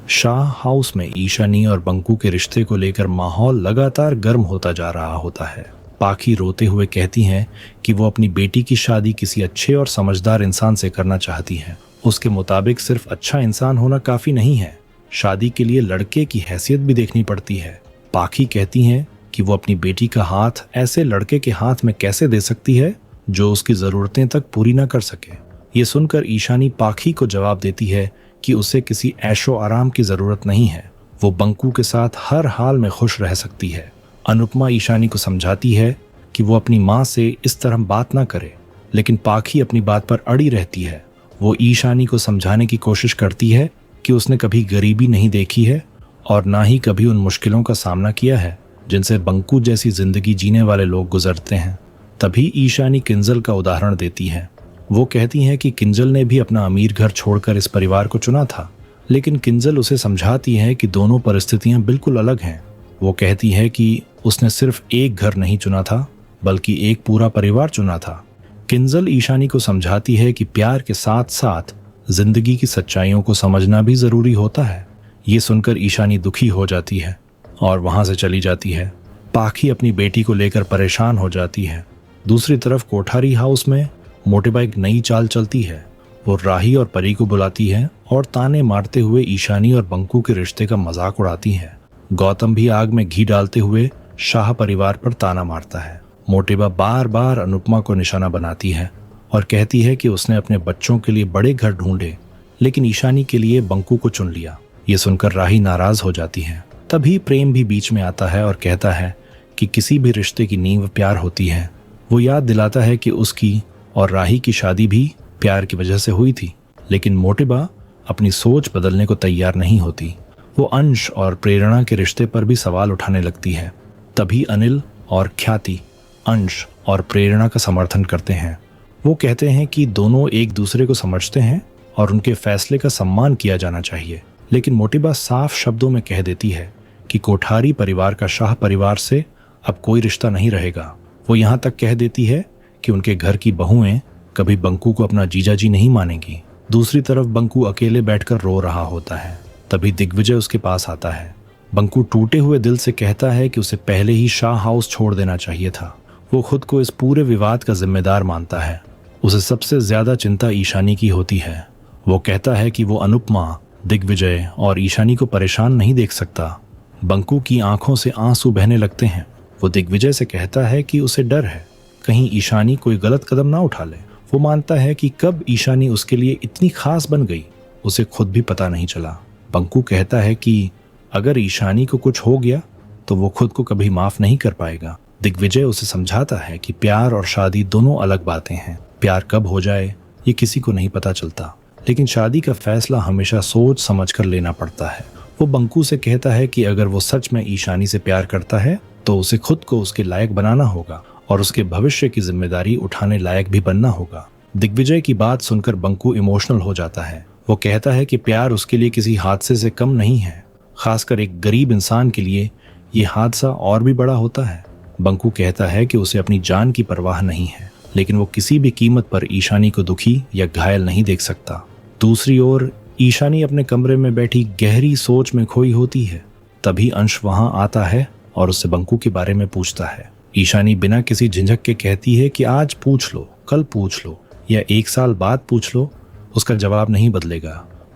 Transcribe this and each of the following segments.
Shah house में ईशानी और बंकू के रिश्ते को लेकर माहौल लगातार गर्म होता जा रहा होता है। पाखी रोते हुए कहती हैं कि वो अपनी बेटी की शादी किसी अच्छे और समझदार इंसान से करना चाहती है। उसके मुताबिक सिर्फ अच्छा इंसान होना काफी नहीं है, शादी के लिए लड़के की हैसियत भी देखनी पड़ती है। पाखी कहती हैं कि वो अपनी बेटी का हाथ ऐसे लड़के के हाथ में कैसे दे सकती है जो उसकी जरूरतें तक पूरी ना कर सके। ये सुनकर ईशानी पाखी को जवाब देती है कि उसे किसी ऐशो आराम की जरूरत नहीं है, वो बंकू के साथ हर हाल में खुश रह सकती है। अनुपमा ईशानी को समझाती है कि वो अपनी माँ से इस तरह बात ना करे, लेकिन पाखी अपनी बात पर अड़ी रहती है। वो ईशानी को समझाने की कोशिश करती है कि उसने कभी गरीबी नहीं देखी है और ना ही कभी उन मुश्किलों का सामना किया है जिनसे बंकू जैसी जिंदगी जीने वाले लोग गुजरते हैं। तभी ईशानी किंजल का उदाहरण देती है। वो कहती हैं कि किंजल ने भी अपना अमीर घर छोड़कर इस परिवार को चुना था, लेकिन किंजल उसे समझाती है कि दोनों परिस्थितियां बिल्कुल अलग हैं। वो कहती है कि उसने सिर्फ एक घर नहीं चुना था, बल्कि एक पूरा परिवार चुना था। किंजल ईशानी को समझाती है कि प्यार के साथ साथ जिंदगी की सच्चाइयों को समझना भी जरूरी होता है। ये सुनकर ईशानी दुखी हो जाती है और वहां से चली जाती है। पाखी अपनी बेटी को लेकर परेशान हो जाती है। दूसरी तरफ कोठारी हाउस में मोटेबा एक नई चाल चलती है। वो राही और परी को बुलाती है और ताने मारते हुए ईशानी और बंकू के रिश्ते का मजाक उड़ाती है। गौतम भी आग में घी डालते हुए शाह परिवार पर ताना मारता है। मोटेबा बार बार अनुपमा को निशाना बनाती है और कहती है कि उसने अपने बच्चों के लिए बड़े घर ढूंढे, लेकिन ईशानी के लिए बंकू को चुन लिया। ये सुनकर राही नाराज हो जाती है। तभी प्रेम भी बीच में आता है और कहता है कि किसी भी रिश्ते की नींव प्यार होती है। वो याद दिलाता है कि उसकी और राही की शादी भी प्यार की वजह से हुई थी, लेकिन मोटेबा अपनी सोच बदलने को तैयार नहीं होती। वो अंश और प्रेरणा के रिश्ते पर भी सवाल उठाने लगती है। तभी अनिल और ख्याति अंश और प्रेरणा का समर्थन करते हैं। वो कहते हैं कि दोनों एक दूसरे को समझते हैं और उनके फैसले का सम्मान किया जाना चाहिए, लेकिन मोटेबा साफ शब्दों में कह देती है कि कोठारी परिवार का शाह परिवार से अब कोई रिश्ता नहीं रहेगा। वो यहाँ तक कह देती है कि उनके घर की बहुएं कभी बंकू को अपना जीजाजी नहीं मानेगी। दूसरी तरफ बंकू अकेले बैठकर रो रहा होता है। तभी दिग्विजय उसके पास आता है। बंकू टूटे हुए दिल से कहता है कि उसे पहले ही शाह हाउस छोड़ देना चाहिए था। वो खुद को इस पूरे विवाद का जिम्मेदार मानता है। उसे सबसे ज्यादा चिंता ईशानी की होती है। वो कहता है कि वो अनुपमा, दिग्विजय और ईशानी को परेशान नहीं देख सकता। बंकू की आंखों से आंसू बहने लगते हैं। वो दिग्विजय से कहता है कि उसे डर है कहीं ईशानी कोई गलत कदम ना उठा ले। वो मानता है कि कब ईशानी उसके लिए इतनी खास बन गई उसे खुद भी पता नहीं चला। बंकू कहता है कि अगर ईशानी को कुछ हो गया तो वो खुद को कभी माफ नहीं कर पाएगा। दिग्विजय उसे समझाता है कि प्यार और शादी दोनों अलग बातें हैं। प्यार कब हो जाए ये किसी को नहीं पता चलता, लेकिन शादी का फैसला हमेशा सोच समझ कर लेना पड़ता है। वो बंकू से कहता है कि अगर वो सच में ईशानी से प्यार करता है तो उसे खुद को उसके लायक बनाना होगा और उसके भविष्य की जिम्मेदारी उठाने लायक भी बनना होगा। दिग्विजय की बात सुनकर बंकू इमोशनल हो जाता है। वो कहता है कि प्यार उसके लिए किसी हादसे से कम नहीं है, खासकर एक गरीब इंसान के लिए ये हादसा और भी बड़ा होता है। बंकू कहता है कि उसे अपनी जान की परवाह नहीं है, लेकिन वो किसी भी कीमत पर ईशानी को दुखी या घायल नहीं देख सकता। दूसरी ओर ईशानी अपने कमरे में बैठी गहरी सोच में खोई होती है। तभी अंश वहां आता है और उससे बंकू के बारे में पूछता है। ईशानी बिना किसी झिझक के कहती है कि आज पूछ लो, कल पूछ लो या 1 साल बाद पूछ लो, उसका जवाब नहीं बदलेगा।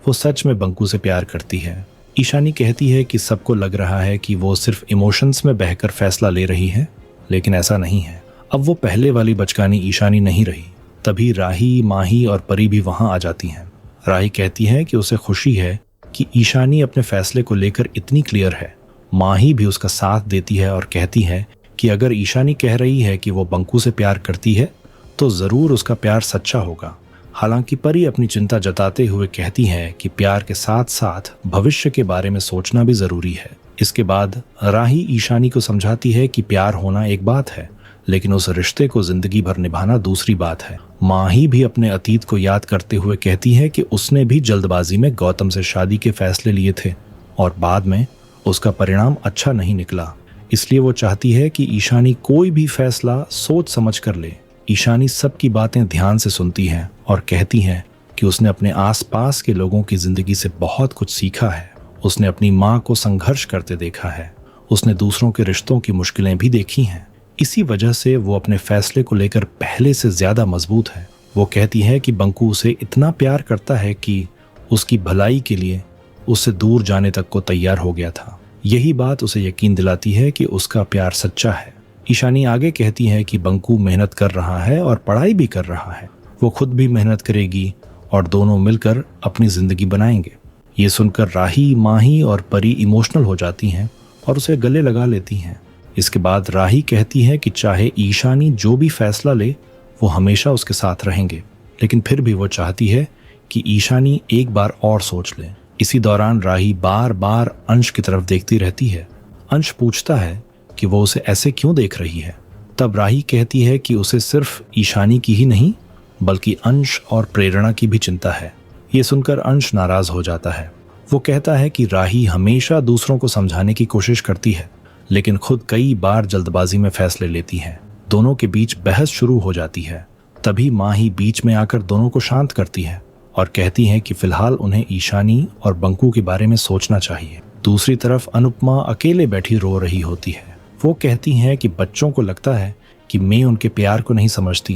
वो सच में बंकू से प्यार करती है। ईशानी कहती है कि सबको लग रहा है कि वो सिर्फ इमोशंस में बहकर फैसला ले रही है, लेकिन ऐसा नहीं है। अब वो पहले वाली बचकानी ईशानी नहीं रही। तभी राही, माही और परी भी वहां आ जाती हैं। राही कहती है कि उसे खुशी है कि ईशानी अपने फैसले को लेकर इतनी क्लियर है। माही भी उसका साथ देती है और कहती है कि अगर ईशानी कह रही है कि वो बंकू से प्यार करती है तो जरूर उसका प्यार सच्चा होगा। हालांकि परी अपनी चिंता जताते हुए कहती है कि प्यार के साथ साथ भविष्य के बारे में सोचना भी जरूरी है। इसके बाद राही ईशानी को समझाती है कि प्यार होना एक बात है, लेकिन उस रिश्ते को जिंदगी भर निभाना दूसरी बात है। माही भी अपने अतीत को याद करते हुए कहती है कि उसने भी जल्दबाजी में गौतम से शादी के फैसले लिए थे और बाद में उसका परिणाम अच्छा नहीं निकला। इसलिए वो चाहती है कि ईशानी कोई भी फैसला सोच समझ कर ले। ईशानी सबकी बातें ध्यान से सुनती है और कहती है कि उसने अपने आसपास के लोगों की जिंदगी से बहुत कुछ सीखा है। उसने अपनी माँ को संघर्ष करते देखा है, उसने दूसरों के रिश्तों की मुश्किलें भी देखी हैं। इसी वजह से वो अपने फैसले को लेकर पहले से ज्यादा मजबूत है। वो कहती है कि बंकू उसे इतना प्यार करता है कि उसकी भलाई के लिए उससे दूर जाने तक को तैयार हो गया था। यही बात उसे यकीन दिलाती है कि उसका प्यार सच्चा है। ईशानी आगे कहती है कि बंकू मेहनत कर रहा है और पढ़ाई भी कर रहा है। वो खुद भी मेहनत करेगी और दोनों मिलकर अपनी जिंदगी बनाएंगे। ये सुनकर राही, माही और परी इमोशनल हो जाती हैं और उसे गले लगा लेती हैं। इसके बाद राही कहती है कि चाहे ईशानी जो भी फैसला ले वो हमेशा उसके साथ रहेंगे, लेकिन फिर भी वो चाहती है कि ईशानी एक बार और सोच ले। इसी दौरान राही बार बार अंश की तरफ देखती रहती है। अंश पूछता है कि वो उसे ऐसे क्यों देख रही है। तब राही कहती है कि उसे सिर्फ ईशानी की ही नहीं बल्कि अंश और प्रेरणा की भी चिंता है। ये सुनकर अंश नाराज हो जाता है। वो कहता है कि राही हमेशा दूसरों को समझाने की कोशिश करती है, लेकिन खुद कई बार जल्दबाजी में फैसले लेती है। दोनों के बीच बहस शुरू हो जाती है। तभी माँ ही बीच में आकर दोनों को शांत करती है और कहती है कि फिलहाल उन्हें ईशानी और बंकू के बारे में सोचना चाहिए। दूसरी तरफ अनुपमा अकेले बैठी रो रही होती है। वो कहती हैं कि बच्चों को लगता है कि मैं उनके प्यार को नहीं समझती,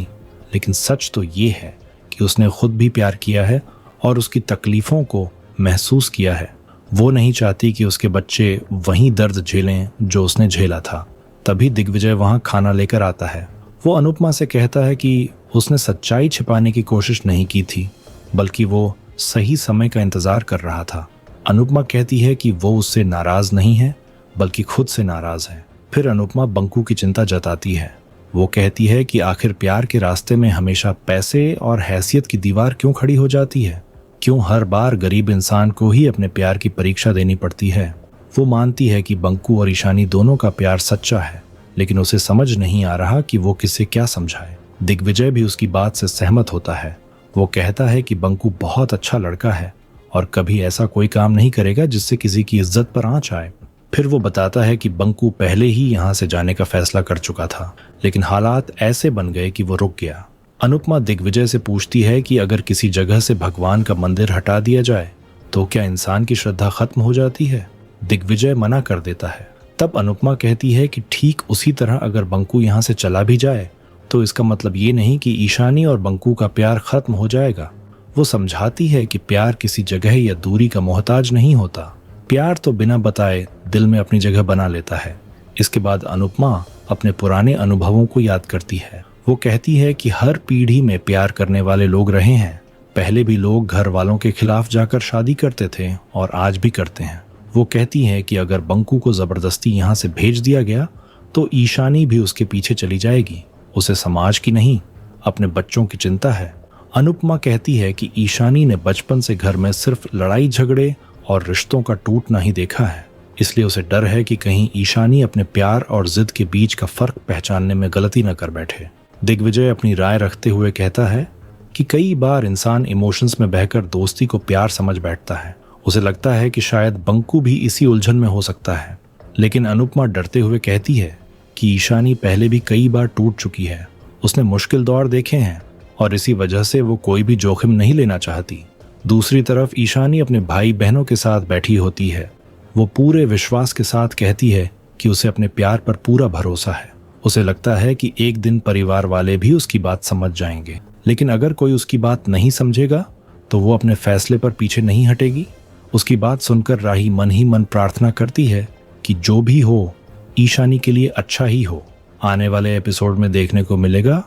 लेकिन सच तो ये है कि उसने खुद भी प्यार किया है और उसकी तकलीफों को महसूस किया है। वो नहीं चाहती कि उसके बच्चे वही दर्द झेलें जो उसने झेला था। तभी दिग्विजय वहां खाना लेकर आता है। वो अनुपमा से कहता है कि उसने सच्चाई छिपाने की कोशिश नहीं की थी, बल्कि वो सही समय का इंतजार कर रहा था। अनुपमा कहती है कि वो उससे नाराज नहीं है बल्कि खुद से नाराज है। फिर अनुपमा बंकू की चिंता जताती है। वो कहती है कि आखिर प्यार के रास्ते में हमेशा पैसे और हैसियत की दीवार क्यों खड़ी हो जाती है? क्यों हर बार गरीब इंसान को ही अपने प्यार की परीक्षा देनी पड़ती है? वो मानती है कि बंकू और ईशानी दोनों का प्यार सच्चा है, लेकिन उसे समझ नहीं आ रहा कि वो किसे क्या समझाए। दिग्विजय भी उसकी बात से सहमत होता है। वो कहता है कि बंकू बहुत अच्छा लड़का है और कभी ऐसा कोई काम नहीं करेगा जिससे किसी की इज्जत पर आंच आए। फिर वो बताता है कि बंकू पहले ही यहाँ से जाने का फैसला कर चुका था, लेकिन हालात ऐसे बन गए कि वो रुक गया। अनुपमा दिग्विजय से पूछती है कि अगर किसी जगह से भगवान का मंदिर हटा दिया जाए तो क्या इंसान की श्रद्धा खत्म हो जाती है? दिग्विजय मना कर देता है। तब अनुपमा कहती है कि ठीक उसी तरह अगर बंकू यहाँ से चला भी जाए तो इसका मतलब ये नहीं कि ईशानी और बंकू का प्यार खत्म हो जाएगा। वो समझाती है कि प्यार किसी जगह या दूरी का मोहताज नहीं होता। प्यार तो बिना बताए दिल में अपनी जगह बना लेता है। इसके बाद अनुपमा अपने पुराने अनुभवों को याद करती है। वो कहती है कि हर पीढ़ी में प्यार करने वाले लोग रहे हैं। पहले भी लोग घर वालों के खिलाफ जाकर शादी करते थे और आज भी करते हैं। वो कहती है कि अगर बंकू को जबरदस्ती यहाँ से भेज दिया गया तो ईशानी भी उसके पीछे चली जाएगी। उसे समाज की नहीं, अपने बच्चों की चिंता है। अनुपमा कहती है कि ईशानी ने बचपन से घर में सिर्फ लड़ाई झगड़े और रिश्तों का टूटना ही देखा है, इसलिए उसे डर है कि कहीं ईशानी अपने प्यार और जिद के बीच का फर्क पहचानने में गलती न कर बैठे। दिग्विजय अपनी राय रखते हुए कहता है कि कई बार इंसान इमोशंस में बहकर दोस्ती को प्यार समझ बैठता है। उसे लगता है कि शायद बंकू भी इसी उलझन में हो सकता है, लेकिन अनुपमा डरते हुए कहती है कि ईशानी पहले भी कई बार टूट चुकी है। उसने मुश्किल दौर देखे हैं और इसी वजह से वो कोई भी जोखिम नहीं लेना चाहती। दूसरी तरफ ईशानी अपने भाई बहनों के साथ बैठी होती है। वो पूरे विश्वास के साथ कहती है कि उसे अपने प्यार पर पूरा भरोसा है। उसे लगता है कि एक दिन परिवार वाले भी उसकी बात समझ जाएंगे, लेकिन अगर कोई उसकी बात नहीं समझेगा तो वो अपने फैसले पर पीछे नहीं हटेगी। उसकी बात सुनकर राही मन ही मन प्रार्थना करती है कि जो भी हो ईशानी के लिए अच्छा ही हो। आने वाले एपिसोड में देखने को मिलेगा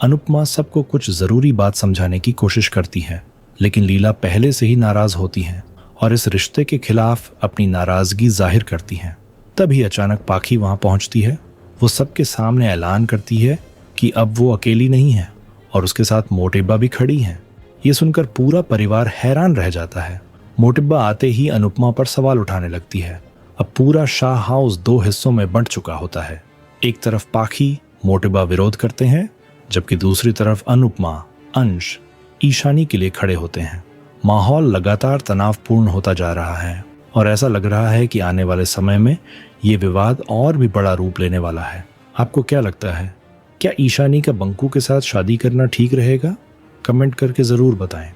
अनुपमा सबको कुछ जरूरी बात समझाने की कोशिश करती है, लेकिन लीला पहले से ही नाराज होती हैं और इस रिश्ते के खिलाफ अपनी नाराजगी जाहिर करती हैं। तभी अचानक पाखी वहां पहुंचती है। वो सबके सामने ऐलान करती है कि अब वो अकेली नहीं है और उसके साथ मोटिब्बा भी खड़ी हैं। ये सुनकर पूरा परिवार हैरान रह जाता है। मोटिब्बा आते ही अनुपमा पर सवाल उठाने लगती है। अब पूरा शाह हाउस दो हिस्सों में बंट चुका होता है। एक तरफ पाखी, मोटिब्बा विरोध करते हैं, जबकि दूसरी तरफ अनुपमा, अंश, ईशानी के लिए खड़े होते हैं। माहौल लगातार तनावपूर्ण होता जा रहा है और ऐसा लग रहा है कि आने वाले समय में ये विवाद और भी बड़ा रूप लेने वाला है। आपको क्या लगता है, क्या ईशानी का बंकू के साथ शादी करना ठीक रहेगा? कमेंट करके जरूर बताएं।